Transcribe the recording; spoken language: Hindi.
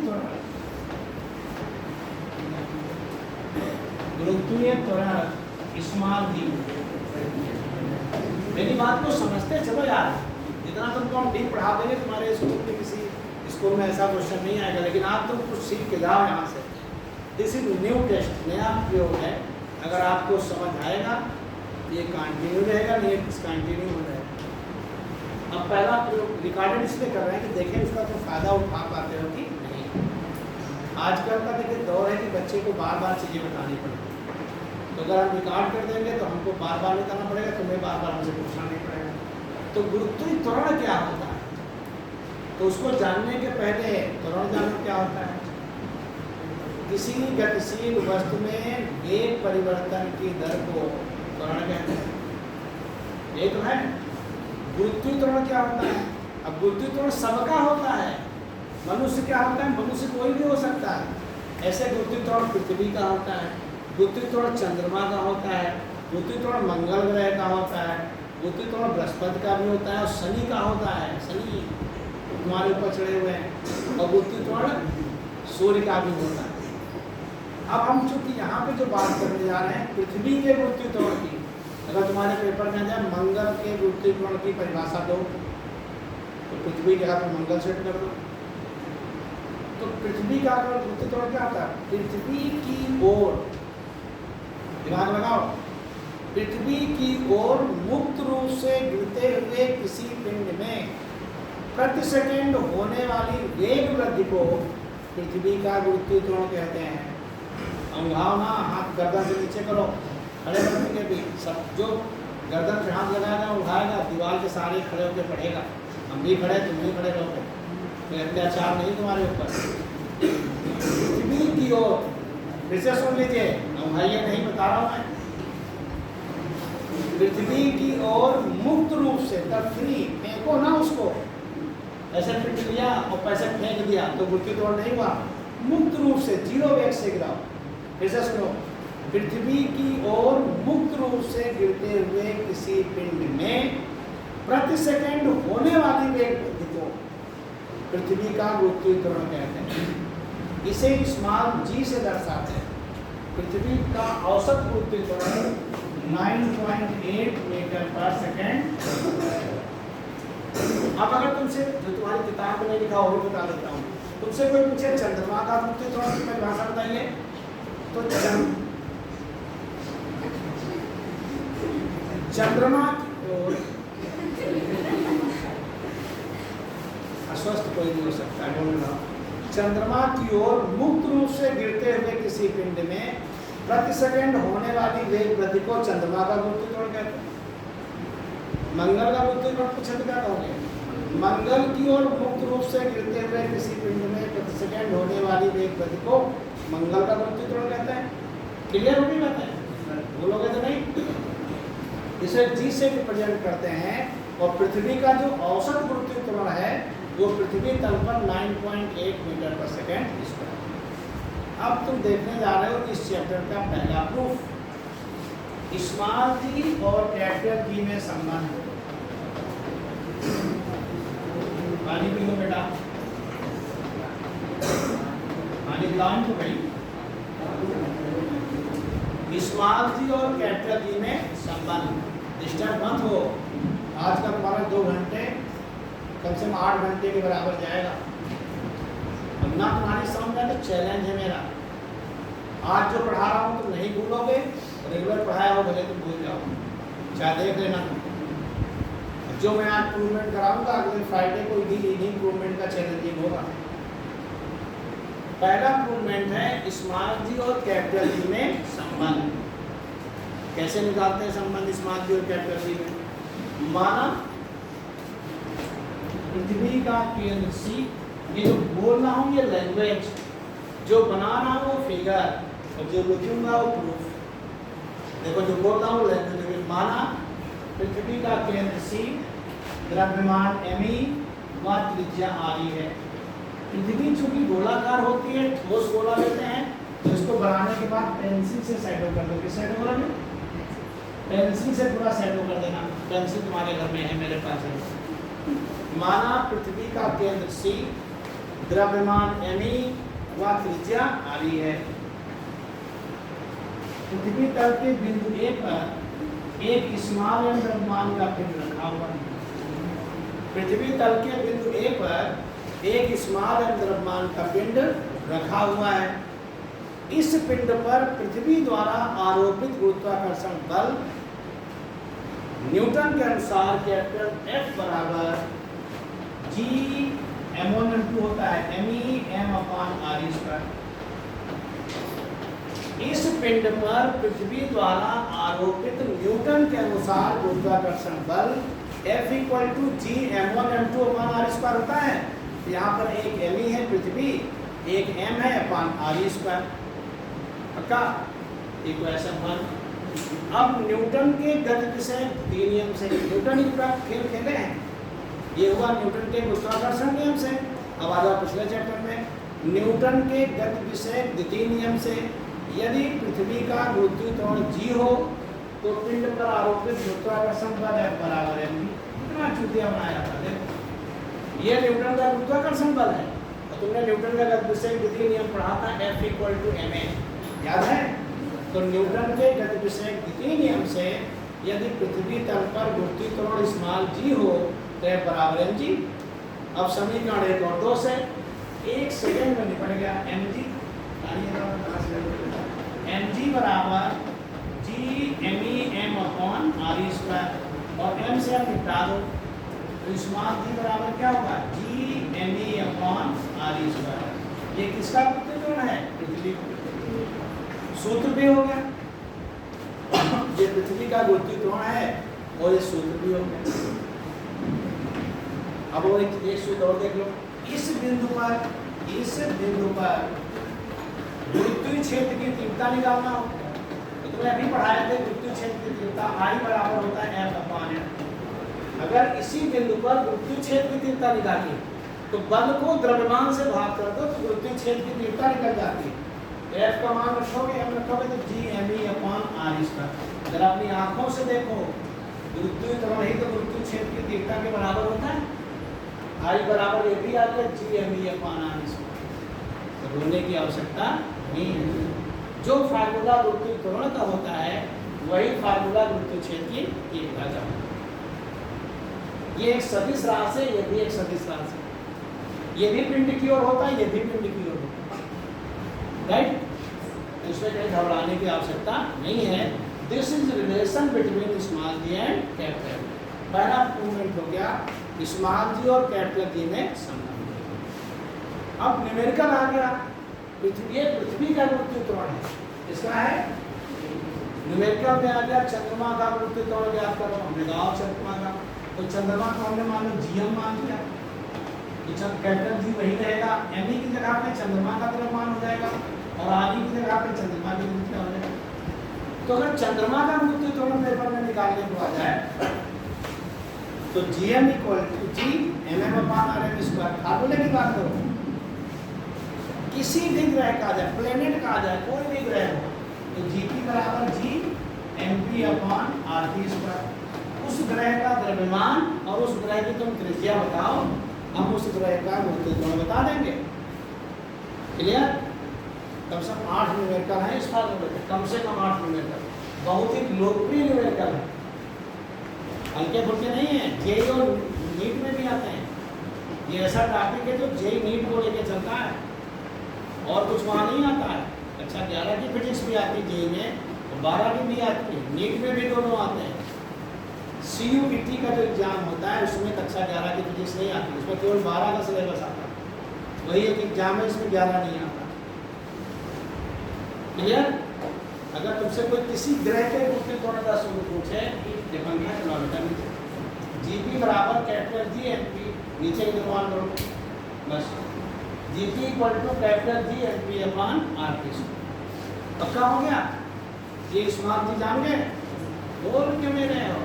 त्वरण, गुरुत्वीय त्वरण इस्मार्ट दी। मेरी बात को समझते चलो यार, जितना तुमको हम डीप पढ़ा देंगे तुम्हारे स्कूल में, किसी स्कूल में ऐसा क्वेश्चन नहीं आएगा, लेकिन आप तुम कुछ सीख के जाओ यहाँ से। दिस इज न्यू टेस्ट, नया प्रयोग है। अगर आपको समझ आएगा ये कंटिन्यू रहेगा, नहीं डिसकंटिन्यू हो रहेगा। अब पहला प्रयोग रिकॉर्डेड इसलिए कर रहे हैं कि देखें उसका तो फायदा उठा पाते हो कि नहीं। आजकल का देखिए दौर है कि बच्चे को बार बार चीज़ें बतानी पड़ती, तो अगर हम रिकॉर्ड कर देंगे तो हमको बार बार नहीं करना पड़ेगा, तुम्हें बार बार हमसे पूछना नहीं पड़ेगा। तो गुरुत्वीय त्वरण क्या होता है, तो उसको जानने के पहले त्वरण जानना क्या होता है। किसी गतिशील वस्तु में वेग परिवर्तन की दर को त्वरण कहते हैं। ये तो है। गुरुत्वीय त्वरण क्या होता है। अब गुरुत्वीय त्वरण सबका होता है। मनुष्य क्या होता है, मनुष्य कोई भी हो सकता है। ऐसे गुरुत्वीय त्वरण पृथ्वी का होता है, गुरुत्वीय त्वरण चंद्रमा का होता है, गुरुत्वीय त्वरण मंगल ग्रह का होता है, गुरुत्वीय त्वरण बृहस्पति का भी होता है और शनि का होता है, शनि तुम्हारे ऊपर चढ़े हुए हैं, और गुरुत्वीय त्वरण सूर्य का भी होता है। अब हम चूंकि यहाँ पे जो बात करने जा रहे हैं पृथ्वी के गुरुत्वीय त्वरण की, अगर तुम्हारे पेपर में जाए मंगल के गुरुत्वीय त्वरण की परिभाषा दो तो पृथ्वी के हाथ में मंगल सेट कर दो। तो पृथ्वी का गुरुत्वीय त्वरण क्या होता है, पृथ्वी की ओर, दिमाग लगाओ, पृथ्वी की ओर मुक्त रूप से गिरते हुए किसी पिंड में प्रति सेकंड होने वाली वेग वृद्धि को पृथ्वी का गुरुत्वीय त्वरण कहते हैं। अंगाओ ना, हाथ गर्दन से नीचे करो, खड़े करने के भी सब जो गर्दन पे हाथ लगाएगा उठाएगा, दीवार के सारे खड़े होकर पढ़ेगा। हम भी खड़े, तुम भी खड़े रहोगे, कोई अत्याचार नहीं तुम्हारे ऊपर। पृथ्वी की ओर, फिर से सुन लीजिए, ये नहीं बता रहा हूँ मैं। पृथ्वी की ओर मुक्त रूप से, तब फ्री, फेंको ना उसको, ऐसे फेंक लिया और पैसे फेंक दिया तो गुरुत्वीय त्वरण नहीं हुआ। मुक्त रूप से, जीरो वेग से गिराओ। फिर से सुनो, पृथ्वी की ओर मुक्त रूप से गिरते हुए किसी पिंड में प्रति सेकंड होने वाली वेग वृद्धि को पृथ्वी का गुरुत्वीय त्वरण कहते हैं। इसे स्मॉल g से दर्शाते हैं। पृथ्वी का औसत गुरुत्वीय त्वरण 9.8 मीटर पर सेकंड। अब अगर तुमसे, जो तुम्हारी किताब में लिखा हो बता देता हूँ, तुमसे कोई पूछे चंद्रमा का गुरुत्वीय त्वरण की परिभाषा बताइए, तो चंद्रमा की ओर, अस्वस्थ कोई नहीं हो सकता है, बोल रहा हूं, चंद्रमा की ओर मुक्त रूप से गिरते हुए किसी पिंड में प्रति सेकंड होने वाली वेग वृद्धि को चंद्रमा का गुरुत्वीय त्वरण कहते हैं। मंगल का गुरुत्वीय त्वरण पूछे तो क्या कहोगे, मंगल की ओर मुक्त रूप से गिरते हुए किसी पिंड में प्रति सेकंड होने वाली वेग वृद्धि को मंगल का गुरुत्वीय त्वरण कहते हैं। क्लियर हो गई बात है, बोलोगे तो नहीं। इसे जी से रिप्रेजेंट करते हैं, और पृथ्वी का जो औसत गुरुत्वीय त्वरण है वो पृथ्वी तल पर 9.8 मीटर पर सेकंड स्क्वायर। अब तुम देखने जा रहे हो इस चैप्टर का पहला प्रूफ, स्मॉल जी और कैपिटल जी में संबंध। पानी पी लो बेटा, पानी पिलाऊं तो भाई। स्मॉल जी और कैपिटल जी में संबंध। डिस्टर्ब मत हो, आज का तुम्हारा 2 घंटे कम से कम 8 घंटे के बराबर जाएगा। अब ना तुम्हारी समझ में तो चैलेंज है मेरा, आज जो पढ़ा रहा हूँ तुम नहीं भूलोगे, रेगुलर पढ़ाया हो भले तुम भूल जाओ, चाहे देख लेना। जो मैं आज इम्प्रूवमेंट कराऊंगा अगले फ्राइडे को भी इम्प्रूवमेंट का चैलेंजिंग होगा। पहला इम्प्रूवमेंट है स्मॉल जी और कैपिटल जी में संबंध। कैसे निकालते हैं संबंध स्मॉल जी और कैपिटल जी में। माना पृथ्वी का केंद्र सी, ये जो बोल रहा हूँ ये लैंग्वेज, जो बना रहा हूँ वो फिगर, और जो लिखूंगा वो प्रूफ। देखो जो बोल रहा हूँ लैंग्वेज। माना पृथ्वी का केंद्र सी, द्रव्यमान me व त्रिज्या r है। पृथ्वी चूंकि गोलाकार होती है, ठोस गोला लेते हैं, तो इसको बनाने के बाद पेंसिल से शैडो कर दो। किस शैडो करोगे? पेंसिल से पूरा शैडो कर देना। पेंसिल तुम्हारे घर में है, मेरे पास है। माना पृथ्वी का केंद्र सी, द्रव्यमान me वह त्रिज्या आरी है। पृथ्वी तल के बिंदु ए पर एक स्मॉल एम द्रव्यमान का पिंड रखा हुआ है। पृथ्वी तल के बिंदु ए पर एक स्मॉल एम द्रव्यमान का पिंड रखा हुआ है। इस पिंड पर पृथ्वी द्वारा आरोपित गुरुत्वाकर्षण बल न्यूटन के अनुसार कैपिटल F बराबर G m1m2 होता है m(e)m/r²। इस पिंड पर पृथ्वी द्वारा आरोपित न्यूटन के अनुसार गुरुत्वाकर्षण बल F = G m1m2/r² होता है। यहाँ पर एक m है पृथ्वी, एक m है r²। पक्का? इक्वेशन 1। अब न्यूटन के गति विषय द्वितीय नियम से न्यूटन ही पूरा खेल खेले हैं। ये हुआ न्यूटन के गुरुत्वाकर्षण नियम से। अब आ जाओ पिछले चैप्टर में। न्यूटन के गति विषय द्वितीय नियम से यदि पृथ्वी का गुरुत्वीय त्वरण g हो तो पिंड पर आरोपित गुरुत्वाकर्षण बल F बराबर m। कितना चूतिया बनाया था देखो। ये न्यूटन का गुरुत्वाकर्षण बल है और तुमने न्यूटन का गति विषय द्वितीय नियम पढ़ा था F = ma, याद है? तो न्यूटन के गति विषय द्वितीय नियम से यदि पृथ्वी तल पर गुरुत्वीय त्वरण स्मॉल g हो तो F बराबर mg। अब समीकरण 1 और 2 से 1 सेकंड में निपट गया। mg बराबर g me(m/r²) और m से हम निपटा दो तो स्मॉल g बराबर क्या होगा? g me(r²). ये किसका गुरुत्वीय त्वरण है? पृथ्वी। सूत्र भी हो गया। ये पृथ्वी का गुरुत्वीय त्वरण है और ये सूत्र भी हो गया। अब वो एक सूत्र और देख लो। इस बिंदु पर गुरुत्वीय क्षेत्र की तीव्रता निकालना हो तो तुम्हें अभी पढ़ाए थे गुरुत्वीय क्षेत्र की तीव्रता I बराबर होता है F/m। अगर इसी बिंदु पर गुरुत्वीय क्षेत्र की तीव्रता निकाली तो बल को द्रव्यमान से भाग कर दो तो गुरुत्वीय क्षेत्र की तीव्रता निकल जाती है। F का मान रखोगे, m रखोगे तो G me(r²). अगर अपनी आंखों से देखो गुरुत्वीय त्वरण ही तो गुरुत्वीय क्षेत्र की तीव्रता के बराबर होता है। I बराबर ये भी आ गया G me(r²). तो ढूंढने की आवश्यकता नहीं है। जो फार्मूला गुरुत्वीय त्वरण का होता है वही फार्मूला गुरुत्वीय क्षेत्र की तीव्रता का है। ये एक सदिश राशि है, ये भी एक सदिश राशि है। ये भी पिंड की ओर होता है, ये भी पिंड की ओर होता है। राइट? इसमें कहीं घबराने की आवश्यकता नहीं है। This is relation between small g and capital. पहला मूवमेंट हो गया स्मॉल जी और कैपिटल जी में संबंध। अब न्यूमेरिकल आ गया। पृथ्वी का गुरुत्वीय त्वरण है, इसका है न्यूमेरिकल में आ गया चंद्रमा का गुरुत्वीय त्वरण ज्ञात करो। हमने कहा चंद्रमा का, तो चंद्रमा को हमने मान लो GM मान लिया। कैपिटल जी वही रहेगा, m की जगह पे चंद्रमा का द्रव्यमान हो जाएगा और r की जगह पे चंद्रमा की गुरुत्वीय हो जाएगा। तो अगर चंद्रमा का गुरुत्वीय त्वरण पेपर में निकालने को आ जाए तो Gm = G mm/r²। फार्मूले की बात करो, किसी भी ग्रह का आ जाए, प्लेनेट का आ जाए, कोई भी ग्रह हो तो Gp बराबर G mp/r²। उस ग्रह का द्रव्यमान और उस ग्रह की तुम त्रिज्या बताओ, हम उस ग्रह का गुरुत्वीय त्वरण बता देंगे। क्लियर? कम से कम 8 न्यूमेरिकल है इस फार्मूले में, कम से कम 8 न्यूमेरिकल। बहुत ही लोकप्रिय न्यूमेरिकल है, हल्के फुल्के नहीं है। जेई और नीट में भी आते हैं। ये ऐसा टॉपिक है जो जेई नीट को लेके चलता है और कुछ वहाँ नहीं आता है। कक्षा 11 की फिजिक्स भी आती है जेई में और 12 की भी आती है, नीट में भी दोनों आते हैं। CUET का जो एग्जाम होता है उसमें कक्षा 11 की फिजिक्स नहीं आती, उसमें केवल 12 का सिलेबस आता है। वही एक एग्जाम है, इसमें 11 नहीं आता। क्लियर? अगर तुमसे कोई किसी ग्रह के गुरुत्वीय त्वरण का सूत्र पूछे, देखना किलोमीटर नीचे Gp बराबर कैपिटल G mp, नीचे की निर्माण करो बस। Gp = capital G mp/r²। पक्का हो गया? ये स्मॉल जी जान गए? बोल क्यों नहीं रहे हो?